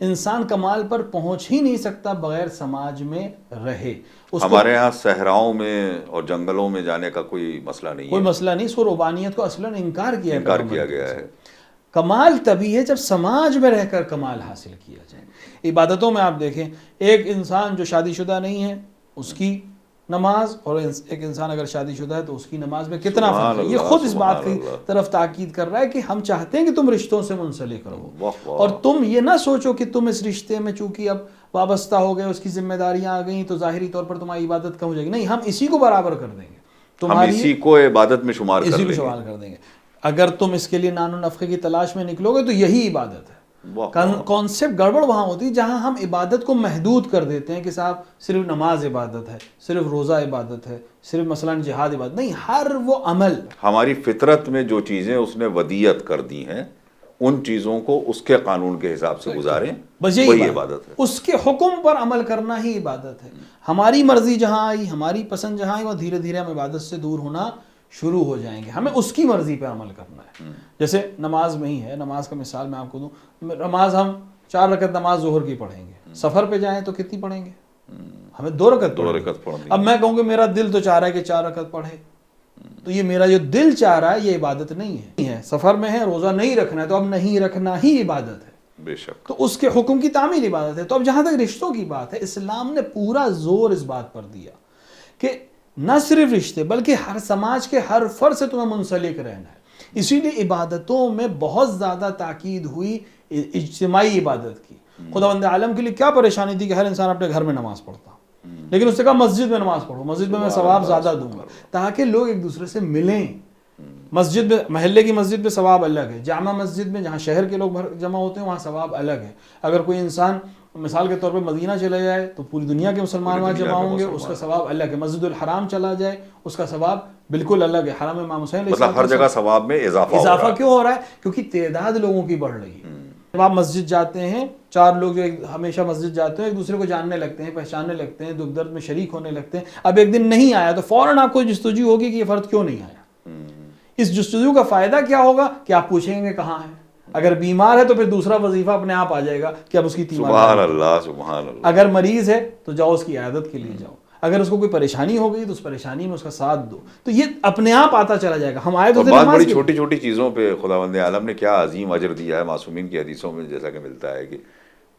انسان کمال پر پہنچ ہی نہیں سکتا بغیر سماج میں رہے. ہمارے ہاں صحراؤں میں اور جنگلوں میں جانے کا کوئی مسئلہ نہیں ہے, کوئی مسئلہ نہیں. اس کو ربانیت کو اصلاً انکار کیا گیا ہے. کمال تبھی ہے جب سماج میں رہ کر کمال حاصل کیا جائے. عبادتوں میں آپ دیکھیں, ایک انسان جو شادی شدہ نہیں ہے اس کی نماز, اور ایک انسان اگر شادی شدہ ہے تو اس کی نماز میں کتنا فرق ہے. یہ خود اس بات کی طرف تاکید کر رہا ہے کہ ہم چاہتے ہیں کہ تم رشتوں سے منسلک رہو, اور تم یہ نہ سوچو کہ تم اس رشتے میں چونکہ اب وابستہ ہو گئے, اس کی ذمہ داریاں آ گئیں تو ظاہری طور پر تمہاری عبادت کم ہو جائے گی. نہیں, ہم اسی کو برابر کر دیں گے, ہم اسی کو عبادت میں شمار کر دیں گے. اگر تم اس کے لیے نان و نفقے کی تلاش میں نکلو گے تو یہی عبادت ہے. کانسیپٹ گڑبڑ وہاں ہوتی ہے جہاں ہم عبادت کو محدود کر دیتے ہیں کہ صاحب صرف نماز عبادت ہے, صرف روزہ عبادت ہے, صرف مثلا جہاد عبادت نہیں. ہر وہ عمل, ہماری فطرت میں جو چیزیں اس نے ودیت کر دی ہیں ان چیزوں کو اس کے قانون کے حساب سے گزاریں, بس وہی عبادت ہے. اس کے حکم پر عمل کرنا ہی عبادت ہے. ہماری مرضی جہاں آئی, ہماری پسند جہاں آئی, وہ دھیرے دھیرے ہم عبادت سے دور ہونا شروع ہو جائیں گے. ہمیں اس کی مرضی پہ عمل کرنا ہے. جیسے نماز میں ہی ہے, نماز کا مثال میں آپ کو دوں. نماز ہم 4 رکعت نماز ظہر کی پڑھیں گے, سفر پہ جائیں تو کتنی پڑھیں گے؟ ہمیں 2 رکعت پڑھیں گے. اب میں کہوں کہ میرا دل تو چاہ رہا ہے کہ 4 رکعت پڑھے, تو یہ میرا جو دل چاہ رہا ہے یہ عبادت نہیں ہے. سفر میں ہے, روزہ نہیں رکھنا ہے, تو اب نہیں رکھنا ہی عبادت ہے. بے شک. تو اس کے حکم کی تعمیل عبادت ہے. تو اب جہاں تک رشتوں کی بات ہے, اسلام نے پورا زور اس بات پر دیا کہ نہ صرف رشتے بلکہ ہر سماج کے ہر فرد سے تمہیں منسلک رہنا ہے. اسی لیے عبادتوں میں بہت زیادہ تاکید ہوئی اجتماعی عبادت کی. خداوند عالم کے لیے کیا پریشانی تھی کہ ہر انسان اپنے گھر میں نماز پڑھتا, لیکن اس نے کہا مسجد میں نماز پڑھو, مسجد میں ثواب زیادہ دوں گا, تاکہ لوگ ایک دوسرے سے ملیں. مسجد میں, محلے کی مسجد میں ثواب الگ ہے, جامع مسجد میں جہاں شہر کے لوگ جمع ہوتے ہیں وہاں ثواب الگ ہے. اگر کوئی انسان مثال کے طور پہ مدینہ چلے جائے تو پوری دنیا کے مسلمان وہاں جمع ہوں گے, اس کا ثواب الگ ہے. مسجد الحرام چلا جائے اس کا ثواب بالکل الگ ہے. حرم امام حسین مطلب ہر جگہ ثواب میں اضافہ کیوں ہو رہا ہے؟ کیونکہ تعداد لوگوں کی بڑھ رہی ہے. جب آپ مسجد جاتے ہیں, 4 لوگ جو ہمیشہ مسجد جاتے ہیں ایک دوسرے کو جاننے لگتے ہیں, پہچاننے لگتے ہیں, دکھ درد میں شریک ہونے لگتے ہیں. اب ایک دن نہیں آیا تو فوراً آپ کو جستجو ہوگی کہ یہ فرد کیوں نہیں آیا. اس جستجو کا فائدہ کیا ہوگا کہ آپ پوچھیں گے کہاں ہے. اگر بیمار ہے تو پھر دوسرا وظیفہ اپنے آپ آ جائے گا کہ اب اس کی سبحان اللہ سبحان اللہ. اگر مریض ہے تو جاؤ اس کی عیادت کے لیے جاؤ, اگر اس کو کوئی پریشانی ہو گئی تو اس پریشانی میں اس کا ساتھ دو. تو یہ اپنے آپ آتا چلا جائے گا. ہم آئے تو بہت بڑی چھوٹی چھوٹی چیزوں پہ خداوند عالم نے کیا عظیم اجر دیا ہے. معصومین کی حدیثوں میں جیسا کہ ملتا ہے کہ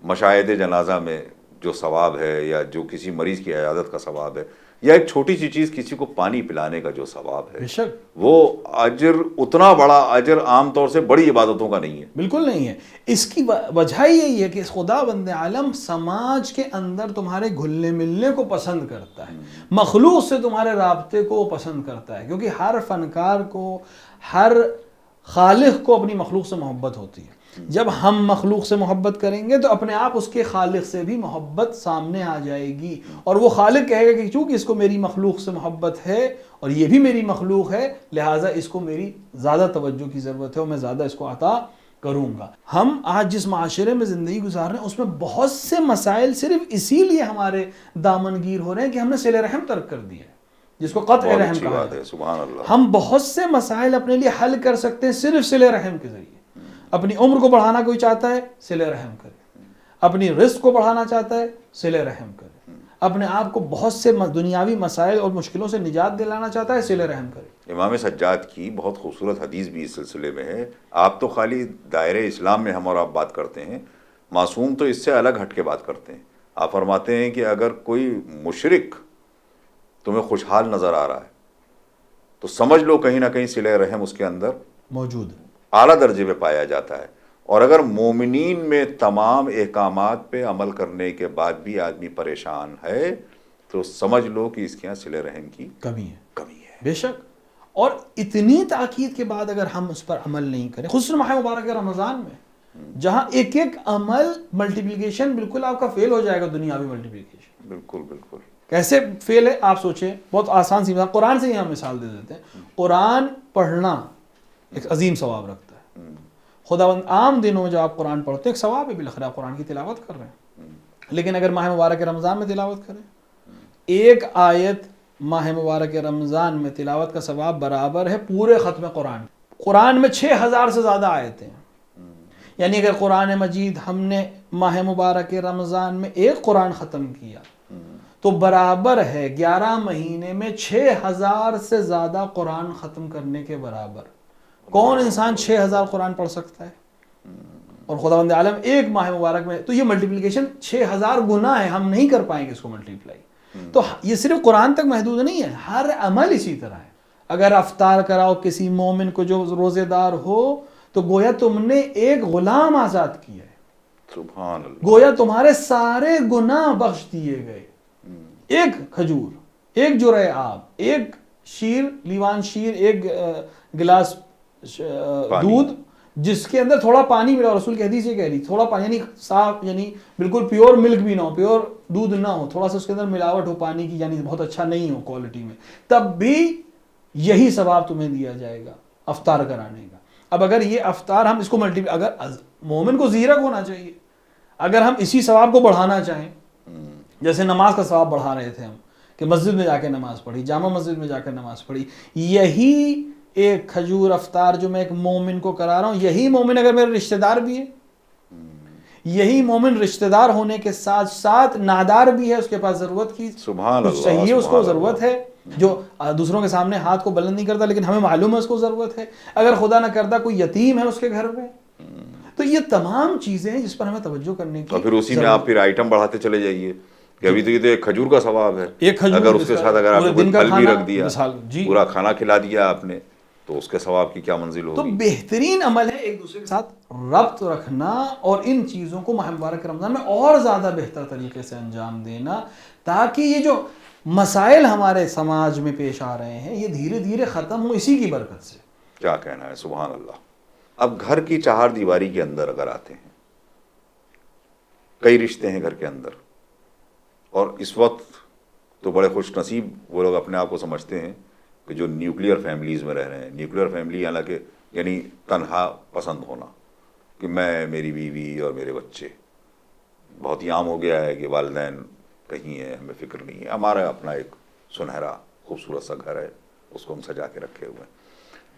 مشاہد جنازہ میں جو ثواب ہے, یا جو کسی مریض کی عیادت کا ثواب ہے, یا ایک چھوٹی سی چیز کسی کو پانی پلانے کا جو ثواب ہے, وہ اجر اتنا بڑا اجر عام طور سے بڑی عبادتوں کا نہیں ہے. بالکل نہیں ہے. اس کی وجہ یہی ہے کہ خداوند عالم سماج کے اندر تمہارے گھلنے ملنے کو پسند کرتا ہے, مخلوق سے تمہارے رابطے کو پسند کرتا ہے. کیونکہ ہر فنکار کو, ہر خالق کو اپنی مخلوق سے محبت ہوتی ہے. جب ہم مخلوق سے محبت کریں گے تو اپنے آپ اس کے خالق سے بھی محبت سامنے آ جائے گی, اور وہ خالق کہے گا کہ چونکہ اس کو میری مخلوق سے محبت ہے اور یہ بھی میری مخلوق ہے, لہٰذا اس کو میری زیادہ توجہ کی ضرورت ہے اور میں زیادہ اس کو عطا کروں گا. ہم آج جس معاشرے میں زندگی گزار رہے ہیں اس میں بہت سے مسائل صرف اسی لیے ہمارے دامنگیر ہو رہے ہیں کہ ہم نے صلہ رحم ترک کر دیا ہے, جس کو قطع رحم کہا ہے. سبحان اللہ. ہم بہت سے مسائل اپنے لیے حل کر سکتے ہیں صرف صلہ رحم کے ذریعے. اپنی عمر کو بڑھانا کوئی چاہتا ہے, صلہ رحم کرے. اپنی رزق کو بڑھانا چاہتا ہے, صلہ رحم کرے. اپنے آپ کو بہت سے دنیاوی مسائل اور مشکلوں سے نجات دلانا چاہتا ہے, صلہ رحم کرے. امام سجاد کی بہت خوبصورت حدیث بھی اس سلسلے میں ہے. آپ تو خالی دائرے اسلام میں ہم اور آپ بات کرتے ہیں, معصوم تو اس سے الگ ہٹ کے بات کرتے ہیں. آپ فرماتے ہیں کہ اگر کوئی مشرک تمہیں خوشحال نظر آ رہا ہے تو سمجھ لو کہیں نہ کہیں صلہ رحم اس کے اندر موجود ہے, اعلیٰ درجے پہ پایا جاتا ہے. اور اگر مومنین میں تمام احکامات پہ عمل کرنے کے بعد بھی آدمی پریشان ہے تو سمجھ لو کہ اس کے یہاں صلہ رحم کی کمی ہے. بے شک. اور اتنی تاکید کے بعد اگر ہم اس پر عمل نہیں کریں, خصوصاً ماہ مبارک رمضان میں جہاں ایک ایک عمل ملٹیپلیکیشن بالکل آپ کا فیل ہو جائے گا, دنیاوی ملٹیپلیکیشن. بالکل بالکل. کیسے فیل ہے آپ سوچیں, بہت آسان سی مثال قرآن سے ہی ہم مثال دے دیتے ہیں. قرآن پڑھنا ایک عظیم ثواب رکھتا ہے. خداوند عام دنوں میں جب آپ قرآن پڑھتے ہیں ایک ثواب ہے, بالآخر آپ قرآن کی تلاوت کر رہے ہیں. لیکن اگر ماہ مبارک رمضان میں تلاوت کریں, ایک آیت ماہ مبارک رمضان میں تلاوت کا ثواب برابر ہے پورے ختم قرآن. قرآن میں 6000 سے زیادہ آیتیں ہیں, یعنی اگر قرآن مجید ہم نے ماہ مبارک رمضان میں ایک قرآن ختم کیا تو برابر ہے 11 مہینے میں 6000 سے زیادہ قرآن ختم کرنے کے برابر. کون انسان 6000 قرآن پڑھ سکتا ہے؟ اور خداوند عالم ایک ماہ مبارک میں, تو یہ ملٹیپلیکیشن 6000 گنا ہے, ہم نہیں کر پائیں گے اس کو ملٹیپلائی. تو یہ صرف قرآن تک محدود نہیں ہے, ہر عمل اسی طرح ہے. اگر افطار کراؤ کسی مومن کو جو روزے دار ہو تو گویا تم نے ایک غلام آزاد کیا ہے, سبحان اللہ, گویا تمہارے سارے گناہ بخش دیے گئے. ایک کھجور, ایک جرعہ آب, ایک شیر, لیوان شیر, ایک گلاس دودھ جس کے اندر تھوڑا پانی ملا, رسول کی حدیث یہ کہہ رہی تھوڑا پانی, یعنی صاف, یعنی بالکل پیور ملک بھی نہ ہو, پیور دودھ نہ ہو, تھوڑا سا اس کے اندر ملاوٹ ہو پانی کی, یعنی بہت اچھا نہیں ہو کوالٹی میں, تب بھی یہی ثواب تمہیں دیا جائے گا افطار کرانے کا. اب اگر یہ افطار ہم اس کو اگر مومن کو زیرک ہونا چاہیے, اگر ہم اسی ثواب کو بڑھانا چاہیں, جیسے نماز کا ثواب بڑھا رہے تھے ہم کہ مسجد میں جا کے نماز پڑھی, جامع مسجد میں جا کے نماز پڑھی, یہی ایک کھجور افطار جو میں ایک مومن کو کرا رہا ہوں, یہی مومن اگر میرے رشتہ دار بھی ہے, یہی مومن رشتہ دار ہونے کے ساتھ ساتھ نادار بھی ہے, اس کے پاس ضرورت کی سبحان کچھ اللہ, چاہیے, اس کو سبحان ضرورت ہے, جو دوسروں کے سامنے ہاتھ کو بلند نہیں کرتا لیکن ہمیں معلوم ہے اس کو ضرورت ہے, اگر خدا نہ کرتا کوئی یتیم ہے اس کے گھر میں, تو یہ تمام چیزیں ہیں جس پر ہمیں توجہ کرنے کی. اور پھر اسی میں آپ پھر آئٹم بڑھاتے چلے جائیے کہ ابھی تو یہ تو ایک کھجور کا ثواب ہے, ایک کھجور, اگر اس کے ساتھ اگر آپ نے کوئی پھل بھی رکھ دیا, جی پورا کھانا کھلا دیا آپ نے, تو اس کے ثواب کی کیا منزل تو ہوگی. بہترین عمل ہے ایک دوسرے کے ساتھ ربط رکھنا اور ان چیزوں کو ماہ مبارک رمضان میں اور زیادہ بہتر طریقے سے انجام دینا, تاکہ یہ جو مسائل ہمارے سماج میں پیش آ رہے ہیں یہ دھیرے دھیرے ختم ہو اسی کی برکت سے. کیا کہنا ہے, سبحان اللہ. اب گھر کی چہار دیواری کے اندر اگر آتے ہیں, کئی رشتے ہیں گھر کے اندر, اور اس وقت تو بڑے خوش نصیب وہ لوگ اپنے آپ کو سمجھتے ہیں کہ جو نیوکلیئر فیملیز میں رہ رہے ہیں. نیوکلیئر فیملی حالانکہ یعنی تنہا پسند ہونا, کہ میں, میری بیوی اور میرے بچے. بہت ہی عام ہو گیا ہے کہ والدین کہیں ہیں, ہمیں فکر نہیں ہے, ہمارا اپنا ایک سنہرا خوبصورت سا گھر ہے, اس کو ہم سجا کے رکھے ہوئے ہیں.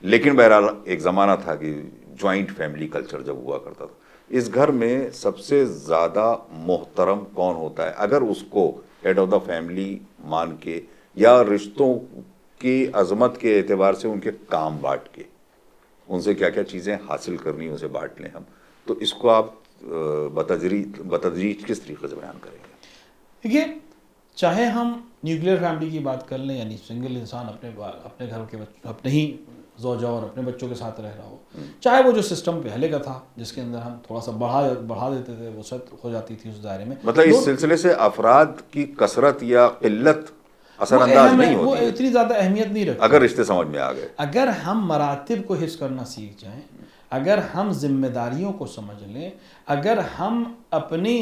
لیکن بہرحال ایک زمانہ تھا کہ جوائنٹ فیملی کلچر جب ہوا کرتا تھا, اس گھر میں سب سے زیادہ محترم کون ہوتا ہے, اگر اس کو ہیڈ آف دا فیملی مان کے یا رشتوں کی عظمت کے اعتبار سے ان کے کام بانٹ کے, ان سے کیا کیا چیزیں حاصل کرنی اسے بانٹ لیں ہم, تو اس کو آپ بتدریج کس طریقے سے بیان کریں گے؟ دیکھیے, چاہے ہم نیوکلیئر فیملی کی بات کر لیں, یعنی سنگل انسان اپنے گھر کے اپنے ہی زوجہ اور اپنے بچوں کے ساتھ رہ رہا ہو, چاہے وہ جو سسٹم پہلے کا تھا جس کے اندر ہم تھوڑا سا بڑھا دیتے تھے, وہ سب ہو جاتی تھی اس دائرے میں. مطلب اس سلسلے سے افراد کی کثرت یا قلت اثر انداز نہیں ہوتی, وہ اتنی زیادہ اہمیت نہیں رکھتی اگر رشتے سمجھ میں آ گئے. اگر ہم مراتب کو حفظ کرنا سیکھ جائیں, اگر ہم ذمہ داریوں کو سمجھ لیں, اگر ہم اپنے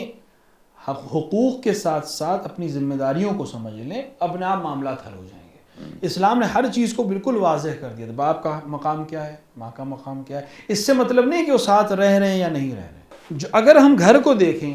حقوق کے ساتھ ساتھ اپنی ذمہ داریوں کو سمجھ لیں, اپنے آپ معاملات حل ہو جائیں گے. اسلام نے ہر چیز کو بالکل واضح کر دیا. باپ کا مقام کیا ہے, ماں کا مقام کیا ہے, اس سے مطلب نہیں کہ وہ ساتھ رہ رہے ہیں یا نہیں رہ رہے. اگر ہم گھر کو دیکھیں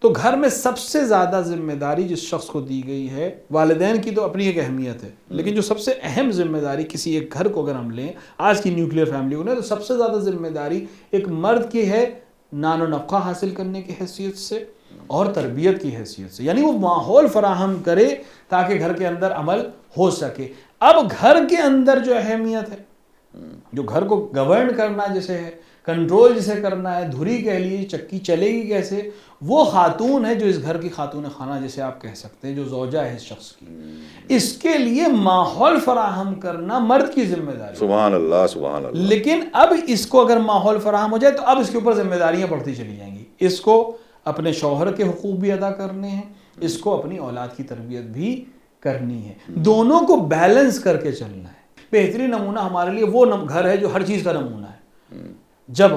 تو گھر میں سب سے زیادہ ذمہ داری جس شخص کو دی گئی ہے, والدین کی تو اپنی ایک اہمیت ہے, لیکن جو سب سے اہم ذمہ داری کسی ایک گھر کو اگر ہم لیں, آج کی نیوکلیئر فیملی کو لیں, تو سب سے زیادہ ذمہ داری ایک مرد کی ہے, نان و نفقہ حاصل کرنے کی حیثیت سے اور تربیت کی حیثیت سے, یعنی وہ ماحول فراہم کرے تاکہ گھر کے اندر عمل ہو سکے. اب گھر کے اندر جو اہمیت ہے, جو گھر کو گورن کرنا جسے ہے, کنٹرول جسے کرنا ہے, دھری کہہ لیجیے, چکی چلے گی کیسے, وہ خاتون ہے جو اس گھر کی خاتون خانہ جسے آپ کہہ سکتے ہیں, جو زوجہ ہے اس شخص کی. اس کے لیے ماحول فراہم کرنا مرد کی ذمہ داری. سبحان اللہ, سبحان اللہ. لیکن اب اس کو اگر ماحول فراہم ہو جائے تو اب اس کے اوپر ذمہ داریاں بڑھتی چلی جائیں گی. اس کو اپنے شوہر کے حقوق بھی ادا کرنے ہیں, اس کو اپنی اولاد کی تربیت بھی کرنی ہے, دونوں کو بیلنس کر کے چلنا ہے. بہترین نمونہ ہمارے لیے وہ گھر ہے جو ہر چیز کا نمونہ ہے. جب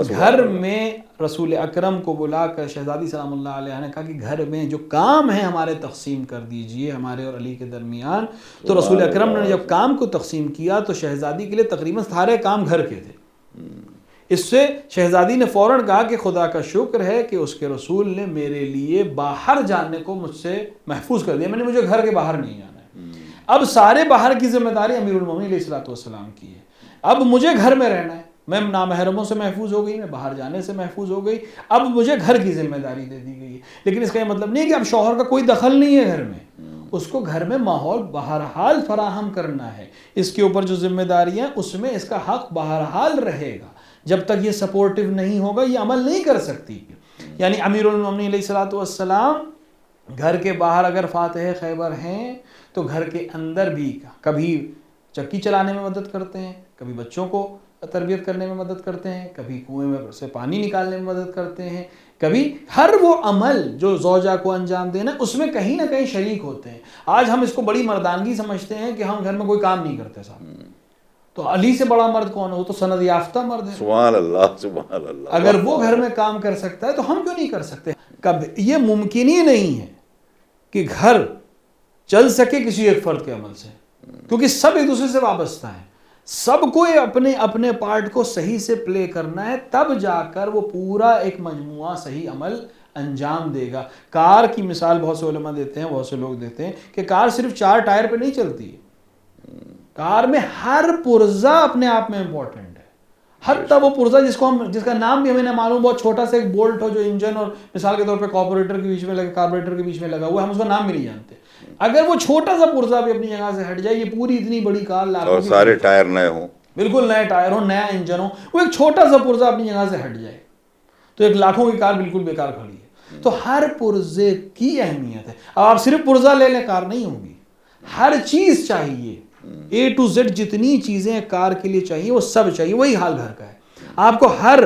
گھر میں رسول اکرم کو بلا کر شہزادی سلام اللہ علیہ نے کہا کہ گھر میں جو کام ہے ہمارے تقسیم کر دیجئے ہمارے اور علی کے درمیان, تو رسول اکرم نے جب کام کو تقسیم کیا تو شہزادی کے لیے تقریباً سارے کام گھر کے تھے. اس سے شہزادی نے فوراً کہا کہ خدا کا شکر ہے کہ اس کے رسول نے میرے لیے باہر جانے کو مجھ سے محفوظ کر دیا, میں نے مجھے گھر کے باہر نہیں جانا ہے. اب سارے باہر کی ذمہ داری امیر المومنین علیہ الصلوۃ والسلام کی ہے, اب مجھے گھر میں رہنا ہے, میں نامحرموں سے محفوظ ہو گئی, میں باہر جانے سے محفوظ ہو گئی, اب مجھے گھر کی ذمہ داری دے دی گئی ہے. لیکن اس کا یہ مطلب نہیں ہے کہ اب شوہر کا کوئی دخل نہیں ہے گھر میں, اس کو گھر میں ماحول بہرحال فراہم کرنا ہے. اس کے اوپر جو ذمہ داریاں اس میں اس کا حق بہرحال رہے گا. جب تک یہ سپورٹیو نہیں ہوگا یہ عمل نہیں کر سکتی. یعنی امیر المومنین علیہ الصلوۃ والسلام گھر کے باہر اگر فاتح خیبر ہیں تو گھر کے اندر بھی کبھی چکی چلانے میں مدد کرتے ہیں, کبھی بچوں کو تربیت کرنے میں مدد کرتے ہیں, کبھی کنویں میں سے پانی نکالنے میں مدد کرتے ہیں, کبھی ہر وہ عمل جو زوجہ کو انجام دینا اس میں کہیں نہ کہیں شریک ہوتے ہیں. آج ہم اس کو بڑی مردانگی سمجھتے ہیں کہ ہم گھر میں کوئی کام نہیں کرتے صاحب. تو علی سے بڑا مرد کون ہے؟ وہ تو سند یافتہ مرد ہے. سبحان اللہ سبحان اللہ. اگر وہ گھر میں کام کر سکتا ہے تو ہم کیوں نہیں کر سکتے؟ یہ ممکن ہی نہیں ہے کہ گھر چل سکے کسی ایک فرد کے عمل سے, کیونکہ سب ایک دوسرے سے وابستہ ہیں. سب کو اپنے اپنے پارٹ کو صحیح سے پلے کرنا ہے, تب جا کر وہ پورا ایک مجموعہ صحیح عمل انجام دے گا. کار کی مثال بہت سے علماء دیتے ہیں, بہت سے لوگ دیتے ہیں کہ کار صرف 4 ٹائر پہ نہیں چلتی ہے. کار میں ہر پرزہ اپنے آپ میں امپورٹنٹ ہے. حتیٰ وہ پرزہ جس کا نام بھی ہمیں نہ معلوم, بہت چھوٹا سا ایک بولٹ ہو جو انجن اور مثال کے طور پہ کاربوریٹر کے بیچ میں لگا, کاربوریٹر کے بیچ میں لگا ہوا ہے, ہم اس کا نام بھی نہیں جانتے. اگر وہ چھوٹا سا پرزہ بھی اپنی جگہ سے ہٹ جائے, یہ پوری اتنی بڑی کار اور سارے ٹائر نئے ہوں, بالکل نئے ٹائر ہوں, نیا انجن ہو, وہ ایک چھوٹا سا پرزہ اپنی جگہ سے ہٹ جائے تو ایک لاکھوں کی کار بالکل بیکار کھڑی ہے. تو ہر پرزے کی اہمیت ہے. اب آپ صرف پرزہ لے لیں کار نہیں ہوگی, ہر چیز چاہیے, A to Z جتنی چیزیں کار کے لیے چاہیے وہ سب چاہیے. وہی حال گھر کا ہے. آپ کو ہر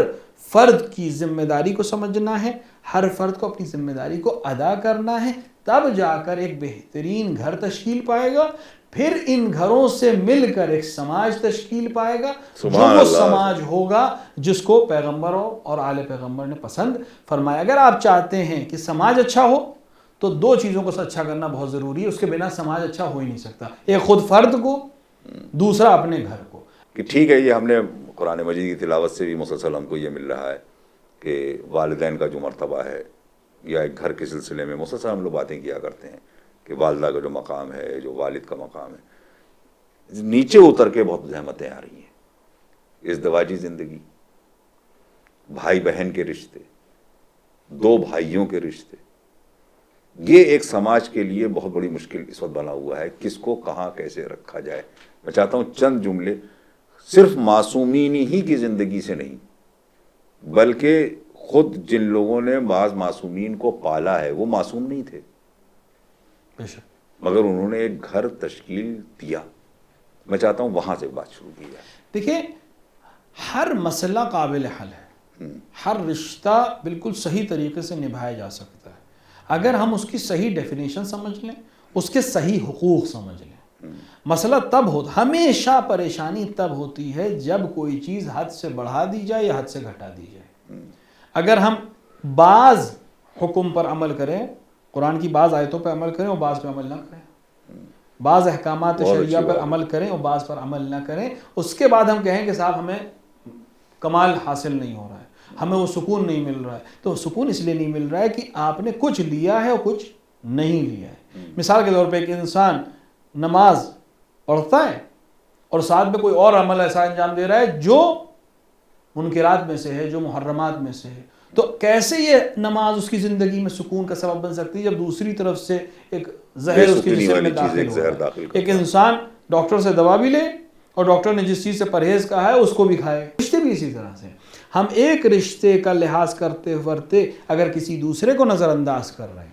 فرد کی ذمہ داری کو سمجھنا ہے, ہر فرد کو اپنی ذمہ داری کو ادا کرنا ہے, تب جا کر ایک بہترین گھر تشکیل پائے گا. پھر ان گھروں سے مل کر ایک سماج تشکیل پائے گا, جو وہ سماج ہوگا جس کو پیغمبروں اور آل پیغمبر نے پسند فرمایا. اگر آپ چاہتے ہیں کہ سماج اچھا ہو تو 2 چیزوں کو اچھا کرنا بہت ضروری ہے, اس کے بنا سماج اچھا ہو ہی نہیں سکتا. ایک خود فرد کو, دوسرا اپنے گھر کو. کہ ٹھیک ہے, یہ ہم نے قرآن مجید کی تلاوت سے بھی مسلسل ہم کو یہ مل رہا ہے کہ والدین کا جو مرتبہ ہے, یا ایک گھر کے سلسلے میں مسلسل ہم لوگ باتیں کیا کرتے ہیں کہ والدہ کا جو مقام ہے, جو والد کا مقام ہے, نیچے اتر کے بہت زحمتیں آ رہی ہیں. ازدواجی زندگی, بھائی بہن کے رشتے, 2 بھائیوں کے رشتے, یہ ایک سماج کے لیے بہت بڑی مشکل اس وقت بنا ہوا ہے. کس کو کہاں کیسے رکھا جائے. میں چاہتا ہوں چند جملے صرف معصومین ہی کی زندگی سے نہیں, بلکہ خود جن لوگوں نے بعض معصومین کو پالا ہے وہ معصوم نہیں تھے, مگر انہوں نے ایک گھر تشکیل دیا. میں چاہتا ہوں وہاں سے بات شروع کی جائے. دیکھیں, ہر مسئلہ قابل حل ہے, ہر رشتہ بالکل صحیح طریقے سے نبھایا جا سکتا ہے اگر ہم اس کی صحیح ڈیفینیشن سمجھ لیں, اس کے صحیح حقوق سمجھ لیں. مسئلہ تب ہوتا, ہمیشہ پریشانی تب ہوتی ہے جب کوئی چیز حد سے بڑھا دی جائے یا حد سے گھٹا دی جائے. اگر ہم بعض حکم پر عمل کریں, قرآن کی بعض آیتوں پر عمل کریں اور بعض پر عمل نہ کریں, بعض احکامات شریعہ پر عمل کریں اور بعض پر عمل نہ کریں, اس کے بعد ہم کہیں کہ صاحب ہمیں کمال حاصل نہیں ہو رہا ہے, ہمیں وہ سکون نہیں مل رہا ہے. تو سکون اس لیے نہیں مل رہا ہے کہ آپ نے کچھ لیا ہے اور کچھ نہیں لیا ہے. مثال کے طور پہ ایک انسان نماز پڑھتا ہے اور ساتھ میں کوئی اور عمل ایسا انجام دے رہا ہے جو منکرات میں سے ہے, جو محرمات میں سے ہے, تو کیسے یہ نماز اس کی زندگی میں سکون کا سبب بن سکتی ہے جب دوسری طرف سے ایک زہر اس کے جسم میں داخل ہو رہا ہے. ایک انسان ڈاکٹر سے دوا بھی لے اور ڈاکٹر نے جس چیز سے پرہیز کہا ہے اس کو بھی کھائے. رشتے بھی اسی طرح سے, ہم ایک رشتے کا لحاظ کرتے ورتے اگر کسی دوسرے کو نظر انداز کر رہے ہیں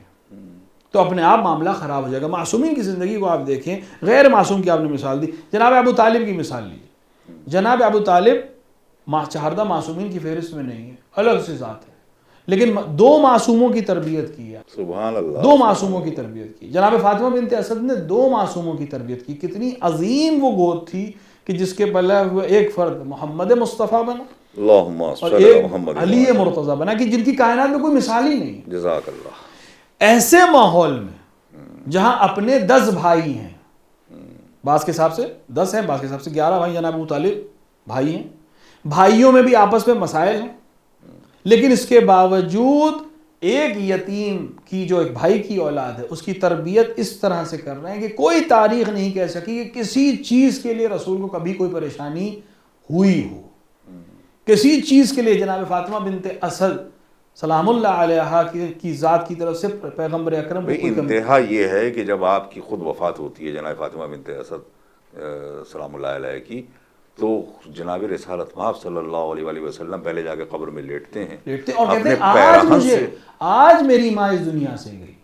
تو اپنے آپ معاملہ خراب ہو جائے گا. معصومین کی زندگی کو آپ دیکھیں, غیر معصوم کی آپ نے مثال دی, جناب ابو طالب کی مثال لیجیے. جناب ابو طالب چہاردہ معصومین کی فہرست میں نہیں ہے, الگ سے ذات ہے, لیکن 2 معصوموں کی تربیت کی ہے. سبحان اللہ, 2 معصوموں کی تربیت کی. جناب فاطمہ بنت اسد نے 2 معصوموں کی تربیت کی. کتنی عظیم وہ گود تھی کہ جس کے پلے ہوئے ایک فرد محمد مصطفیٰ بنا اللہم اور صلی ایک محمد علی مرتضیٰ بنا, کہ جن کی کائنات میں کوئی مثال ہی نہیں. جزاک اللہ. ایسے ماحول میں جہاں اپنے 10 بھائی ہیں, بعض کے حساب سے 10 ہیں, بعض کے حساب سے 11 بھائی, جناب ابو طالب بھائی ہیں, بھائیوں میں بھی آپس میں مسائل ہیں, لیکن اس کے باوجود ایک یتیم کی جو ایک بھائی کی اولاد ہے اس کی تربیت اس طرح سے کر رہے ہیں کہ کوئی تاریخ نہیں کہہ سکی کہ کسی چیز کے لیے رسول کو کبھی کوئی پریشانی ہوئی ہو. کسی چیز کے لیے جناب فاطمہ بنت اسد سلام اللہ علیہا کی ذات کی طرف سے پیغمبر اکرم کو کوئی کمی. انتہا یہ ہے کہ جب آپ کی خود وفات ہوتی ہے جناب فاطمہ بنت اسد سلام اللہ علیہ کی، تو جناب رسالت مآب صلی اللہ علیہ وآلہ وسلم پہلے جا کے قبر میں لیٹتے ہیں اور کہتے اپنے ہیں آج پیراہن مجھے سے. آج میری ماں اس دنیا سے گئی.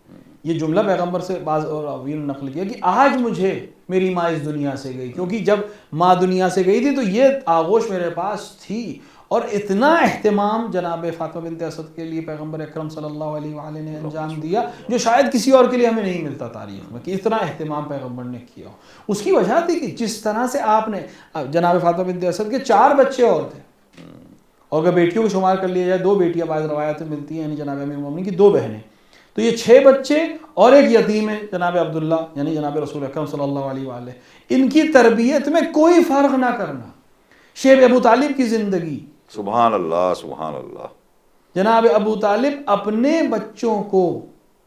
یہ جملہ پیغمبر سے بعض اور راویوں نے نقل کیا کہ آج مجھے میری ماں اس دنیا سے گئی، کیونکہ جب ماں دنیا سے گئی تھی تو یہ آغوش میرے پاس تھی. اور اتنا اہتمام جناب فاطمہ بنت اسد کے لیے پیغمبر اکرم صلی اللہ علیہ وآلہ نے انجام دیا جو شاید کسی اور کے لیے ہمیں نہیں ملتا تاریخ میں، کہ اتنا اہتمام پیغمبر نے کیا. اس کی وجہ تھی کہ جس طرح سے آپ نے جناب فاطمہ بنت اسد کے 4 بچے اور تھے، اور اگر بیٹیوں کو شمار کر لیا جائے 2 بیٹیاں بعض روایات میں ملتی ہیں، یعنی جناب امیر المومنین کی 2 بہنیں، تو یہ 6 بچے اور ایک یتیم ہے جناب عبداللہ یعنی جناب رسول اکرم صلی اللہ علیہ وآلہ. ان کی تربیت میں کوئی فرق نہ کرنا. شیب ابو طالب کی زندگی، سبحان اللہ سبحان اللہ. جناب ابو طالب اپنے بچوں کو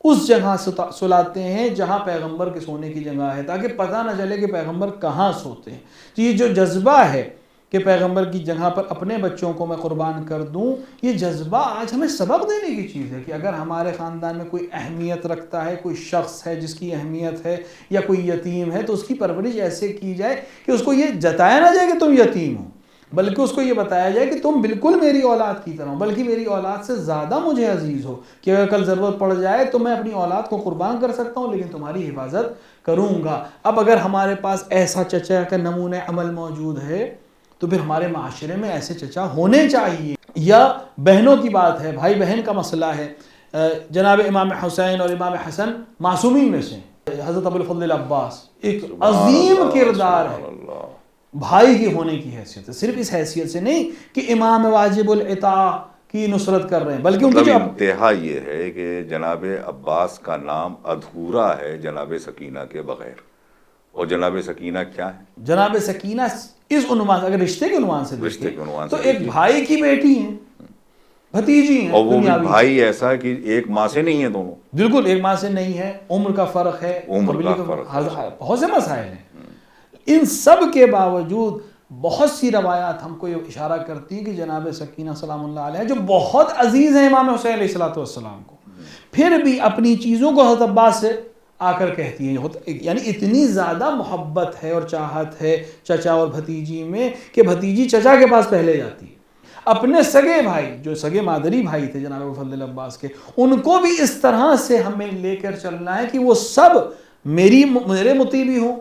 اس جگہ سلاتے ہیں جہاں پیغمبر کے سونے کی جگہ ہے، تاکہ پتہ نہ چلے کہ پیغمبر کہاں سوتے ہیں. تو یہ جو جذبہ ہے کہ پیغمبر کی جگہ پر اپنے بچوں کو میں قربان کر دوں، یہ جذبہ آج ہمیں سبق دینے کی چیز ہے کہ اگر ہمارے خاندان میں کوئی اہمیت رکھتا ہے، کوئی شخص ہے جس کی اہمیت ہے، یا کوئی یتیم ہے، تو اس کی پرورش ایسے کی جائے کہ اس کو یہ جتایا نہ جائے کہ تم یتیم ہو، بلکہ اس کو یہ بتایا جائے کہ تم بالکل میری اولاد کی طرح ہو، بلکہ میری اولاد سے زیادہ مجھے عزیز ہو، کہ اگر کل ضرورت پڑ جائے تو میں اپنی اولاد کو قربان کر سکتا ہوں لیکن تمہاری حفاظت کروں گا. اب اگر ہمارے پاس ایسا چچا کا نمونہ عمل موجود ہے تو پھر ہمارے معاشرے میں ایسے چچا ہونے چاہیے. یا بہنوں کی بات ہے، بھائی بہن کا مسئلہ ہے. جناب امام حسین اور امام حسن معصومین میں سے، حضرت ابو الفضل العباس ایک عظیم کردار ہے بھائی کی ہونے کی حیثیت سے، صرف اس حیثیت سے نہیں کہ امام واجب العطاء کی نصرت کر رہے ہیں، بلکہ ان کی جو انتہا یہ ہے کہ جناب عباس کا نام ادھورا ہے جناب سکینہ کے بغیر. اور جناب سکینہ کیا ہے؟ جناب سکینہ اس عنوان، اگر رشتے کے عنوان سے رشتے کے عنوان تو سے ایک بھائی کی بیٹی ہیں، بھتیجی ہیں، اور وہ بھی دنیاوی بھائی ایسا کہ ایک ماں سے نہیں ہے دونوں، بالکل ایک ماں سے نہیں ہے، عمر کا فرق ہے، عمر کا فرق ہے، بہت سے مسائل ہیں. ان سب کے باوجود بہت سی روایات ہم کو یہ اشارہ کرتی ہیں کہ جناب سکینہ سلام اللہ علیہ جو بہت عزیز ہیں امام حسین علیہ السلام کو، پھر بھی اپنی چیزوں کو حضرت عباس سے آ کر کہتی ہیں. یعنی اتنی زیادہ محبت ہے اور چاہت ہے چچا اور بھتیجی میں کہ بھتیجی چچا کے پاس پہلے جاتی ہے. اپنے سگے بھائی جو سگے مادری بھائی تھے جناب فضل عباس کے، ان کو بھی اس طرح سے ہمیں لے کر چلنا ہے کہ وہ سب میرے مطیع ہوں،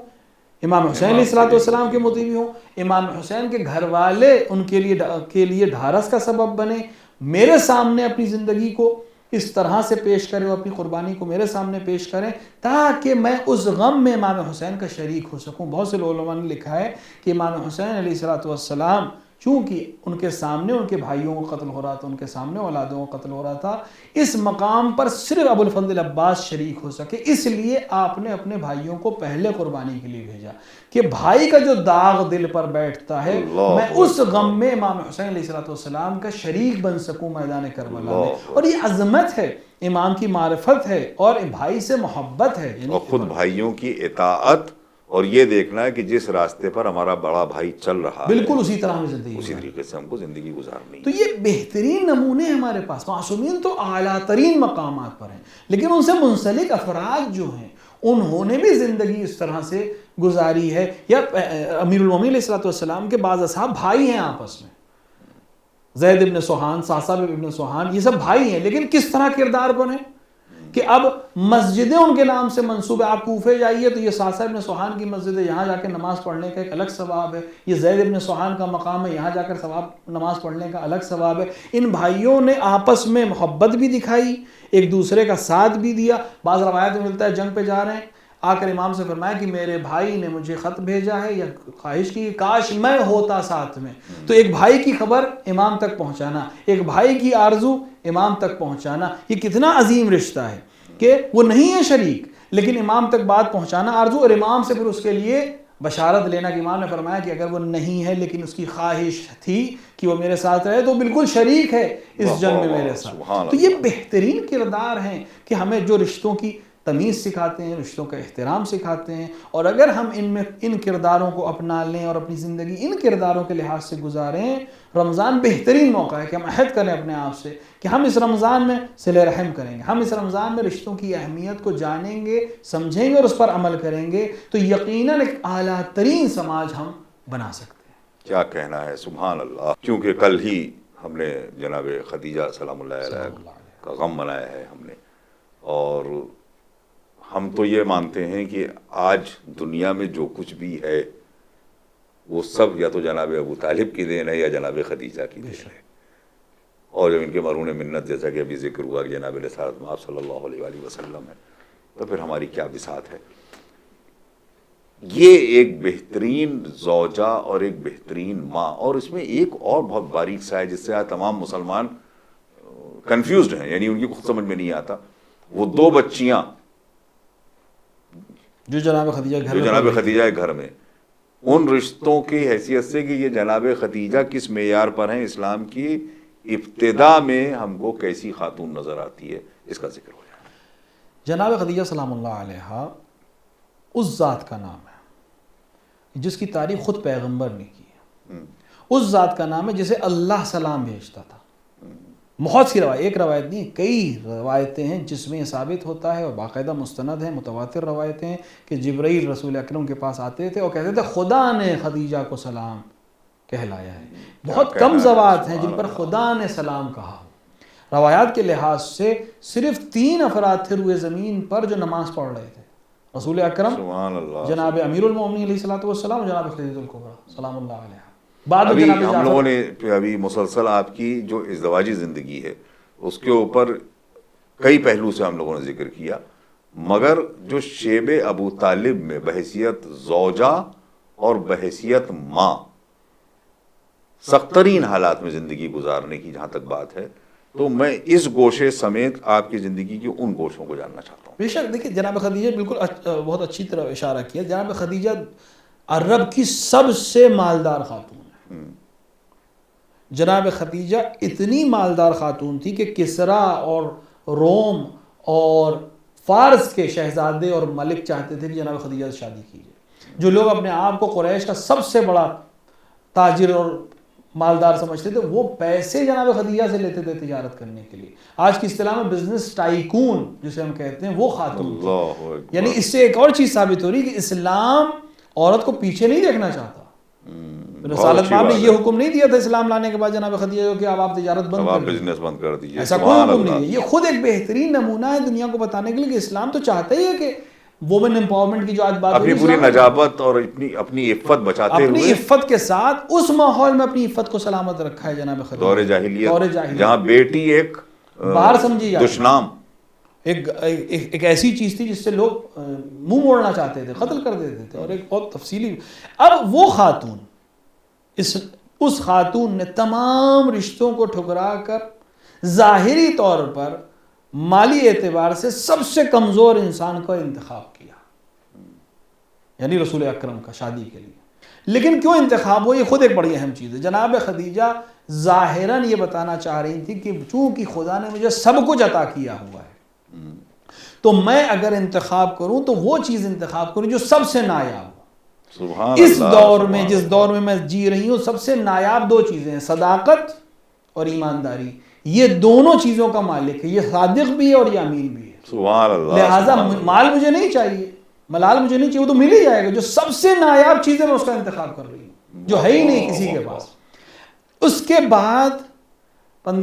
امام حسین علیہ السلام کے مطیع ہوں، امام حسین کے گھر والے ان کے لیے ڈھارس کا سبب بنے، میرے سامنے اپنی زندگی کو اس طرح سے پیش کریں، وہ اپنی قربانی کو میرے سامنے پیش کریں تاکہ میں اس غم میں امام حسین کا شریک ہو سکوں. بہت سے علماء نے لکھا ہے کہ امام حسین علیہ السلام چونکہ ان کے سامنے ان کے بھائیوں کو قتل ہو رہا تھا، ان کے سامنے اولادوں کو قتل ہو رہا تھا، اس مقام پر صرف ابو الفضل عباس شریک ہو سکے، اس لیے آپ نے اپنے بھائیوں کو پہلے قربانی کے لیے بھیجا کہ بھائی کا جو داغ دل پر بیٹھتا ہے میں اس غم میں امام حسین علیہ السلام کا شریک بن سکوں میدان کربلا میں. اور یہ عظمت ہے، امام کی معرفت ہے اور بھائی سے محبت ہے، اور خود بھائیوں کی اطاعت، اور یہ دیکھنا ہے کہ جس راستے پر ہمارا بڑا بھائی چل رہا ہے بالکل اسی طرح میں زندگی اسی طریقے سے ہم کو زندگی گزارنی. تو یہ بہترین نمونے ہمارے پاس. معصومین تو اعلیٰ ترین مقامات پر ہیں، لیکن ان سے منسلک افراد جو ہیں انہوں نے بھی زندگی اس طرح سے گزاری ہے. یا امیر المومنین علیہ السلام کے بعض اصحاب بھائی ہیں آپس میں، زید ابن سوحان، صعصع ابن سوحان، یہ سب بھائی ہیں، لیکن کس طرح کردار بنے کہ اب مسجدیں ان کے نام سے منسوب ہے. آپ کوفے جائیے تو یہ صعصع ابن سوحان کی مسجد ہے، یہاں جا کے نماز پڑھنے کا ایک الگ ثواب ہے. یہ زید ابن سوحان کا مقام ہے، یہاں جا کر نماز پڑھنے کا الگ ثواب ہے. ان بھائیوں نے آپس میں محبت بھی دکھائی، ایک دوسرے کا ساتھ بھی دیا. بعض روایت میں ملتا ہے جنگ پہ جا رہے ہیں، آ کر امام سے فرمایا کہ میرے بھائی نے مجھے خط بھیجا ہے یا خواہش کی کاش میں ہوتا ساتھ میں. تو ایک بھائی کی خبر امام تک پہنچانا، ایک بھائی کی آرزو امام تک پہنچانا، یہ کتنا عظیم رشتہ ہے کہ وہ نہیں ہے شریک لیکن امام تک بات پہنچانا آرزو، اور امام سے پھر اس کے لیے بشارت لینا کہ امام نے فرمایا کہ اگر وہ نہیں ہے لیکن اس کی خواہش تھی کہ وہ میرے ساتھ رہے تو بالکل شریک ہے اس جنگ میں میرے ساتھ. تو یہ بہترین کردار ہیں کہ ہمیں جو رشتوں کی تمیز سکھاتے ہیں، رشتوں کا احترام سکھاتے ہیں. اور اگر ہم ان کرداروں کو اپنا لیں اور اپنی زندگی ان کرداروں کے لحاظ سے گزاریں، رمضان بہترین موقع ہے کہ ہم عہد کریں اپنے آپ سے کہ ہم اس رمضان میں صلہ رحم کریں گے، ہم اس رمضان میں رشتوں کی اہمیت کو جانیں گے، سمجھیں گے اور اس پر عمل کریں گے، تو یقیناً ایک اعلیٰ ترین سماج ہم بنا سکتے ہیں. کیا کہنا ہے، سبحان اللہ. کیونکہ کل ہی ہم نے جناب خدیجہ سلام اللہ علیہ کا غم منایا ہے ہم نے، اور ہم تو یہ مانتے ہیں کہ آج دنیا میں جو کچھ بھی ہے وہ سب یا تو جناب ابو طالب کی دین ہے یا جناب خدیجہ کی دین ہے. اور جب ان کے مرہون منت جیسا کہ ابھی ذکر ہوا کہ جناب رسالت مآب صلی اللہ علیہ وآلہ وسلم ہے، تو پھر ہماری کیا بساط ہے. یہ ایک بہترین زوجہ اور ایک بہترین ماں. اور اس میں ایک اور بہت باریک سا ہے جس سے آج تمام مسلمان کنفیوزڈ ہیں، یعنی ان کی خود سمجھ میں نہیں آتا. وہ 2 بچیاں جو جناب خدیجہ گھر میں، ان رشتوں کی حیثیت سے کہ یہ جناب خدیجہ کس معیار پر ہیں، اسلام کی ابتدا میں ہم کو کیسی خاتون نظر آتی ہے، اس کا ذکر ہو جائے. جناب خدیجہ سلام اللہ علیہا اس ذات کا نام ہے جس کی تعریف خود پیغمبر نے کی ہے. اس ذات کا نام ہے جسے اللہ سلام بھیجتا تھا. بہت سی روایت، ایک روایت نہیں، کئی روایتیں ہیں جس میں یہ ثابت ہوتا ہے اور باقاعدہ مستند ہیں، متواتر روایتیں ہیں کہ جبرائیل رسول اکرم کے پاس آتے تھے اور کہتے تھے خدا نے خدیجہ کو سلام کہلایا ہے. بہت کم زوات ہیں جن پر خدا نے سلام کہا. روایات کے لحاظ سے صرف 3 افراد تھے روئے زمین پر جو نماز پڑھ رہے تھے، رسول اکرم، جناب امیر المومنین علیہ الصلوۃ والسلام، جناب خدیجہ الکبریٰ سلام اللہ علیہ. ابھی ہم لوگوں نے ابھی مسلسل آپ کی جو ازدواجی زندگی ہے اس کے اوپر کئی پہلو سے ہم لوگوں نے ذکر کیا، مگر جو شیب ابو طالب میں بحیثیت زوجہ اور بحیثیت ماں سخت ترین حالات میں زندگی گزارنے کی جہاں تک بات ہے، تو میں اس گوشے سمیت آپ کی زندگی کے ان گوشوں کو جاننا چاہتا ہوں. بے شک دیکھیں جناب خدیجہ بالکل بہت اچھی طرح اشارہ کیا. جناب خدیجہ عرب کی سب سے مالدار خاتون ہے. جناب خدیجہ اتنی مالدار خاتون تھی کہ کسرا اور روم اور فارس کے شہزادے اور ملک چاہتے تھے کہ جناب خدیجہ سے شادی کیجیے. جو لوگ اپنے آپ کو قریش کا سب سے بڑا تاجر اور مالدار سمجھتے تھے، وہ پیسے جناب خدیجہ سے لیتے تھے تجارت کرنے کے لیے. آج کی اصطلاح میں بزنس ٹائکون جسے ہم کہتے ہیں، وہ خاتون تھی. یعنی اس سے ایک اور چیز ثابت ہو رہی کہ اسلام عورت کو پیچھے نہیں دیکھنا چاہتا. رسالت مآب نے یہ حکم نہیں دیا تھا اسلام لانے کے بعد جناب خدیجہ کہ اب آپ تجارت بند کر دیجیے، ایسا کوئی حکم نہیں ہے. یہ خود ایک بہترین نمونہ ہے دنیا کو بتانے کے لیے کہ اسلام تو چاہتا ہی ہے کہ وومن امپاورمنٹ کی جو آج بات اپنی پوری نجابت اور اپنی عفت بچاتے ہوئے، اپنی عفت کے ساتھ اس ماحول میں اپنی عفت کو سلامت رکھا ہے جناب خدیجہ. دور جاہلیت جہاں بیٹی ایک باہر سمجھی جاتی، دشنام، ایک ایسی چیز تھی جس سے لوگ منہ موڑنا چاہتے تھے، قتل کر دیتے تھے. اور ایک بہت تفصیلی، اب وہ خاتون، اس خاتون نے تمام رشتوں کو ٹھکرا کر ظاہری طور پر مالی اعتبار سے سب سے کمزور انسان کا انتخاب کیا، یعنی رسول اکرم کا شادی کے لیے. لیکن کیوں انتخاب ہو، یہ خود ایک بڑی اہم چیز ہے. جناب خدیجہ ظاہراً یہ بتانا چاہ رہی تھی کہ چونکہ خدا نے مجھے سب کچھ عطا کیا ہوا ہے، تو میں اگر انتخاب کروں تو وہ چیز انتخاب کروں جو سب سے نایاب ہو. اس دور میں، جس دور میں جی رہی ہوں، سب سے نایاب 2 چیزیں ہیں، صداقت اور ایمانداری. یہ دونوں چیزوں کا مالک ہے، یہ صادق بھی ہے اور یہ امین بھی ہے. سبحان اللہ. لہٰذا مال مجھے نہیں چاہیے، ملال مجھے نہیں چاہیے، وہ تو مل ہی جائے گا. جو سب سے نایاب چیز ہے میں اس کا انتخاب کر رہی ہوں، جو ہے ہی نہیں کسی کے پاس. اس کے بعد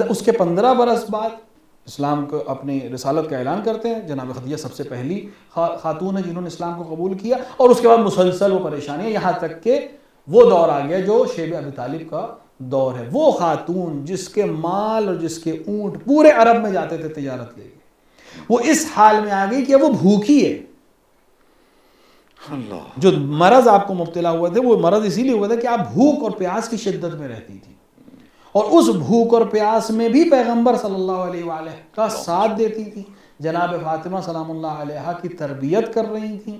اس کے 15 برس بعد اسلام کو اپنی رسالت کا اعلان کرتے ہیں. جناب خدیجہ سب سے پہلی خاتون ہے جنہوں نے اسلام کو قبول کیا. اور اس کے بعد مسلسل وہ پریشانیاں، یہاں تک کہ وہ دور آ گیا جو شیب ابی طالب کا دور ہے. وہ خاتون جس کے مال اور جس کے اونٹ پورے عرب میں جاتے تھے تجارت لے کے، وہ اس حال میں آ گئی کہ وہ بھوکی ہے. جو مرض آپ کو مبتلا ہوا تھے، وہ مرض اسی لیے ہوا تھا کہ آپ بھوک اور پیاس کی شدت میں رہتی تھی، اور اس بھوک اور پیاس میں بھی پیغمبر صلی اللہ علیہ وآلہ کا ساتھ دیتی تھی. جناب فاطمہ سلام اللہ علیہا کی تربیت کر رہی تھیں.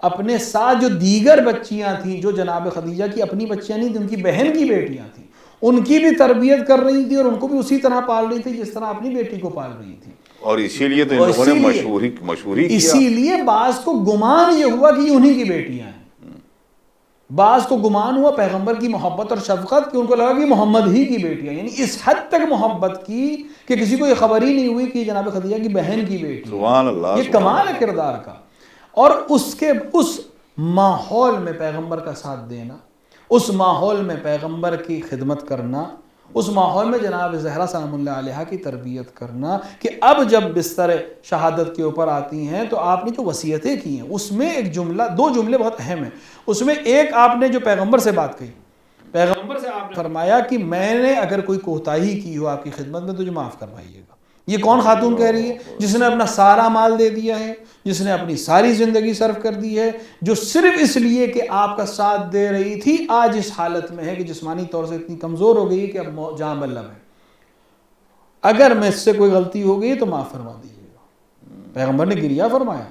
اپنے ساتھ جو دیگر بچیاں تھیں، جو جناب خدیجہ کی اپنی بچیاں نہیں تھیں، ان کی بہن کی بیٹیاں تھیں، ان کی بھی تربیت کر رہی تھی اور ان کو بھی اسی طرح پال رہی تھی جس طرح اپنی بیٹی کو پال رہی تھی. اور اسی لیے تو ان لوگوں نے مشہوری کیا. اسی لیے بعض کو گمان یہ ہوا کہ یہ انہی کی بیٹیاں ہیں. بعض کو گمان ہوا پیغمبر کی محبت اور شفقت کہ ان کو لگا کہ محمد ہی کی بیٹیاں، یعنی اس حد تک محبت کی کہ کسی کو یہ خبر ہی نہیں ہوئی کہ جناب خدیجہ کی بہن کی بیٹی. سبحان اللہ. یہ کمال ہے کردار کا. اور اس ماحول میں پیغمبر کا ساتھ دینا، اس ماحول میں پیغمبر کی خدمت کرنا، اس ماحول میں جناب زہرا سلام اللہ علیہا کی تربیت کرنا کہ اب جب بستر شہادت کے اوپر آتی ہیں تو آپ نے جو وصیتیں کی ہیں اس میں ایک جملہ، دو جملے بہت اہم ہیں. اس میں ایک آپ نے جو پیغمبر سے بات کہی، پیغمبر سے آپ نے فرمایا کہ میں نے اگر کوئی کوتاہی کی ہو آپ کی خدمت میں تو مجھے معاف کروائیے گا. یہ کون خاتون کہہ رہی ہے؟ جس نے اپنا سارا مال دے دیا ہے، جس نے اپنی ساری زندگی صرف کر دی ہے، جو صرف اس لیے کہ آپ کا ساتھ دے رہی تھی، آج اس حالت میں ہے کہ جسمانی طور سے اتنی کمزور ہو گئی ہے کہ اب جاں بلب ہے. اگر میں اس سے کوئی غلطی ہو گئی تو معاف فرما دیجیے گا. پیغمبر نے گریہ فرمایا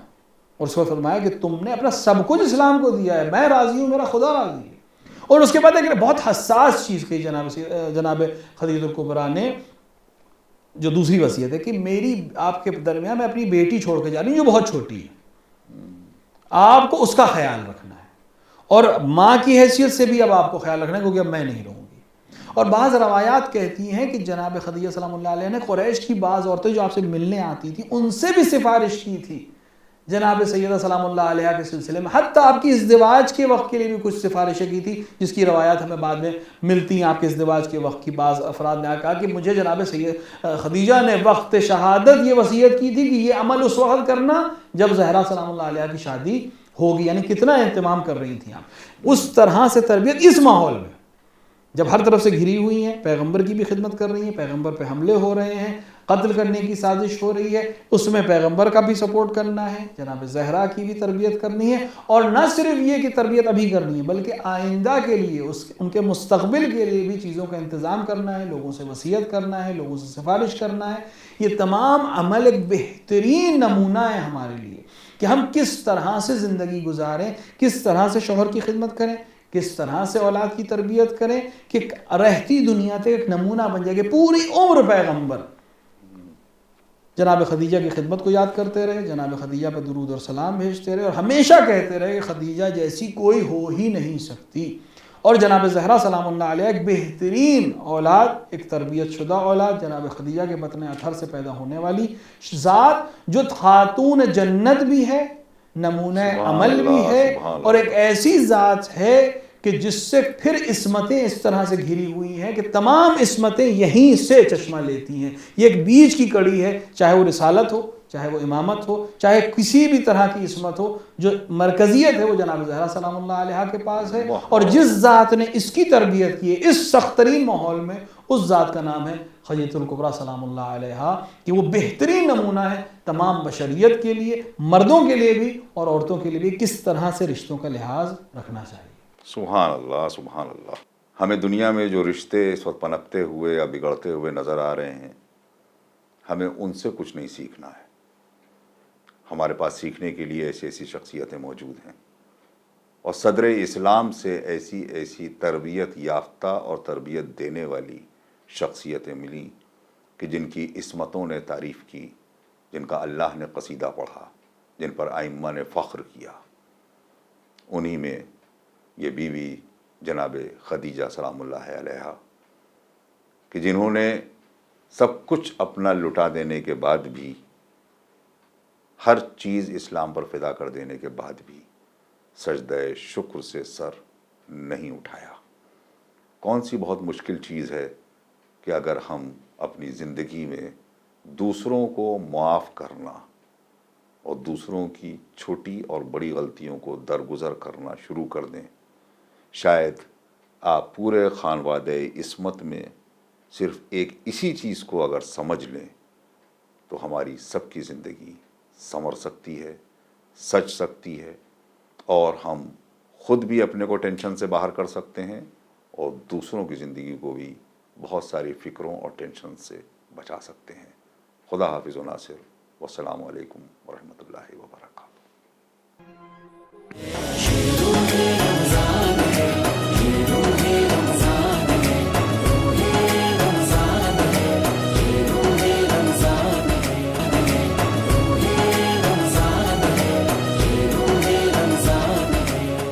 اور اس کو فرمایا کہ تم نے اپنا سب کچھ اسلام کو دیا ہے، میں راضی ہوں، میرا خدا راضی ہے. اور اس کے بعد ایک بہت حساس چیز کہی جناب خدیجہ الکبریٰ نے، جو دوسری وصیت ہے کہ میری آپ کے درمیان میں اپنی بیٹی چھوڑ کے جا رہی ہوں جو بہت چھوٹی ہے، آپ کو اس کا خیال رکھنا ہے، اور ماں کی حیثیت سے بھی اب آپ کو خیال رکھنا ہے کیونکہ اب میں نہیں رہوں گی. اور بعض روایات کہتی ہیں کہ جناب خدیجہ سلام اللہ علیہ نے قریش کی بعض عورتیں جو آپ سے ملنے آتی تھی ان سے بھی سفارش کی تھی جناب سیدہ سلام اللہ علیہ کے سلسلے میں، حتیٰ آپ کی ازدواج کے وقت کے لیے بھی کچھ سفارشیں کی تھی، جس کی روایات ہمیں بعد میں ملتی ہیں. آپ کے ازدواج کے وقت کی بعض افراد نے کہا کہ مجھے جناب خدیجہ نے وقت شہادت یہ وصیت کی تھی کہ یہ عمل اس وقت کرنا جب زہرا سلام اللہ علیہ کی شادی ہوگی. یعنی کتنا اہتمام کر رہی تھیں آپ. اس طرح سے تربیت اس ماحول میں جب ہر طرف سے گھری ہوئی ہیں، پیغمبر کی بھی خدمت کر رہی ہیں، پیغمبر پہ حملے ہو رہے ہیں، قتل کرنے کی سازش ہو رہی ہے، اس میں پیغمبر کا بھی سپورٹ کرنا ہے، جناب زہرا کی بھی تربیت کرنی ہے. اور نہ صرف یہ کہ تربیت ابھی کرنی ہے بلکہ آئندہ کے لیے ان کے مستقبل کے لیے بھی چیزوں کا انتظام کرنا ہے، لوگوں سے وصیت کرنا ہے، لوگوں سے سفارش کرنا ہے. یہ تمام عمل ایک بہترین نمونہ ہے ہمارے لیے کہ ہم کس طرح سے زندگی گزاریں، کس طرح سے شوہر کی خدمت کریں، کس طرح سے اولاد کی تربیت کریں کہ رہتی دنیا تک ایک نمونہ بن جائے کہ پوری عمر پیغمبر جناب خدیجہ کی خدمت کو یاد کرتے رہے، جناب خدیجہ پہ درود اور سلام بھیجتے رہے، اور ہمیشہ کہتے رہے کہ خدیجہ جیسی کوئی ہو ہی نہیں سکتی. اور جناب زہرا سلام اللہ علیہ ایک بہترین اولاد، ایک تربیت شدہ اولاد، جناب خدیجہ کے بطن اطہر سے پیدا ہونے والی ذات جو خاتون جنت بھی ہے، نمونہ عمل بھی ہے، اور ایک ایسی ذات ہے کہ جس سے پھر عصمتیں اس طرح سے گھری ہوئی ہیں کہ تمام عصمتیں یہیں سے چشمہ لیتی ہیں. یہ ایک بیچ کی کڑی ہے، چاہے وہ رسالت ہو، چاہے وہ امامت ہو، چاہے کسی بھی طرح کی عصمت ہو، جو مرکزیت ہے وہ جناب زہرا سلام اللہ علیہ کے پاس ہے. اور جس ذات نے اس کی تربیت کی ہے اس سخت ترین ماحول میں، اس ذات کا نام ہے خدیجہ الکبریٰ سلام اللہ علیہا، کہ وہ بہترین نمونہ ہے تمام بشریت کے لیے، مردوں کے لیے بھی اور عورتوں کے لیے بھی، کس طرح سے رشتوں کا لحاظ رکھنا چاہیے. سبحان اللہ سبحان اللہ. ہمیں دنیا میں جو رشتے اس وقت پنپتے ہوئے یا بگڑتے ہوئے نظر آ رہے ہیں، ہمیں ان سے کچھ نہیں سیکھنا ہے. ہمارے پاس سیکھنے کے لیے ایسی ایسی شخصیتیں موجود ہیں، اور صدر اسلام سے ایسی ایسی تربیت یافتہ اور تربیت دینے والی شخصیتیں ملیں کہ جن کی عصمتوں نے تعریف کی، جن کا اللہ نے قصیدہ پڑھا، جن پر ائمہ نے فخر کیا. انہی میں یہ بیوی جناب خدیجہ سلام اللہ علیہا کہ جنہوں نے سب کچھ اپنا لٹا دینے کے بعد بھی، ہر چیز اسلام پر فدا کر دینے کے بعد بھی سجدہ شکر سے سر نہیں اٹھایا. کون سی بہت مشکل چیز ہے کہ اگر ہم اپنی زندگی میں دوسروں کو معاف کرنا اور دوسروں کی چھوٹی اور بڑی غلطیوں کو درگزر کرنا شروع کر دیں. شاید آپ پورے خانوادہ عصمت میں صرف ایک اسی چیز کو اگر سمجھ لیں تو ہماری سب کی زندگی سنور سکتی ہے، سج سکتی ہے، اور ہم خود بھی اپنے کو ٹینشن سے باہر کر سکتے ہیں اور دوسروں کی زندگی کو بھی بہت ساری فکروں اور ٹینشن سے بچا سکتے ہیں. خدا حافظ و ناصر. والسلام علیکم ورحمۃ اللہ وبرکاتہ.